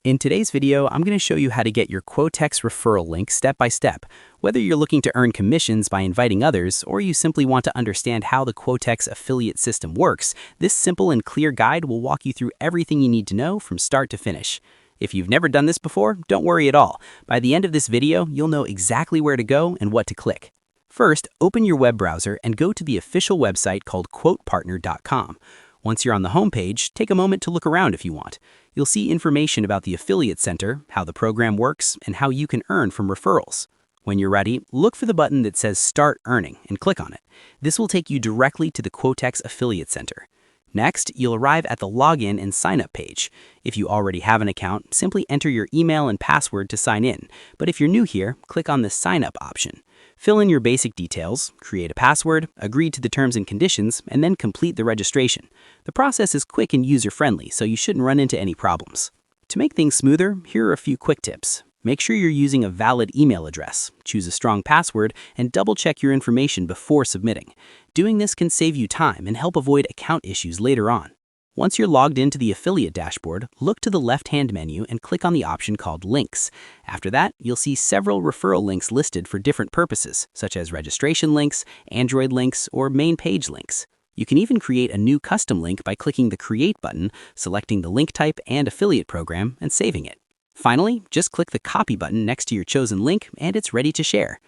In today's video, I'm going to show you how to get your Quotex referral link step by step. Whether you're looking to earn commissions by inviting others, or you simply want to understand how the Quotex affiliate system works, this simple and clear guide will walk you through everything you need to know from start to finish. If you've never done this before, don't worry at all. By the end of this video, you'll know exactly where to go and what to click. First, open your web browser and go to the official website called quotepartner.com. Once you're on the homepage, take a moment to look around if you want. You'll see information about the Affiliate Center, how the program works, and how you can earn from referrals. When you're ready, look for the button that says Start Earning and click on it. This will take you directly to the Quotex Affiliate Center. Next, you'll arrive at the Login and Sign Up page. If you already have an account, simply enter your email and password to sign in. But if you're new here, click on the Sign Up option. Fill in your basic details, create a password, agree to the terms and conditions, and then complete the registration. The process is quick and user-friendly, so you shouldn't run into any problems. To make things smoother, here are a few quick tips. Make sure you're using a valid email address, choose a strong password, and double-check your information before submitting. Doing this can save you time and help avoid account issues later on. Once you're logged into the affiliate dashboard, look to the left-hand menu and click on the option called Links. After that, you'll see several referral links listed for different purposes, such as registration links, Android links, or main page links. You can even create a new custom link by clicking the Create button, selecting the link type and affiliate program, and saving it. Finally, just click the Copy button next to your chosen link and it's ready to share.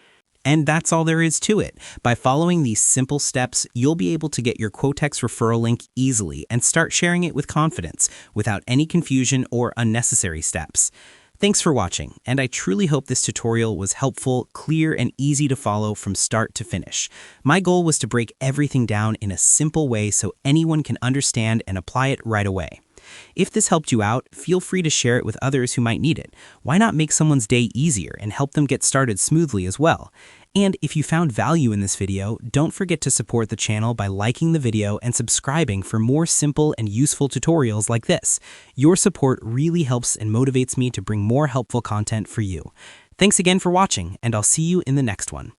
And that's all there is to it. By following these simple steps, you'll be able to get your Quotex referral link easily and start sharing it with confidence without any confusion or unnecessary steps. Thanks for watching, and I truly hope this tutorial was helpful, clear, and easy to follow from start to finish. My goal was to break everything down in a simple way so anyone can understand and apply it right away. If this helped you out, feel free to share it with others who might need it. Why not make someone's day easier and help them get started smoothly as well? And if you found value in this video, don't forget to support the channel by liking the video and subscribing for more simple and useful tutorials like this. Your support really helps and motivates me to bring more helpful content for you. Thanks again for watching, and I'll see you in the next one.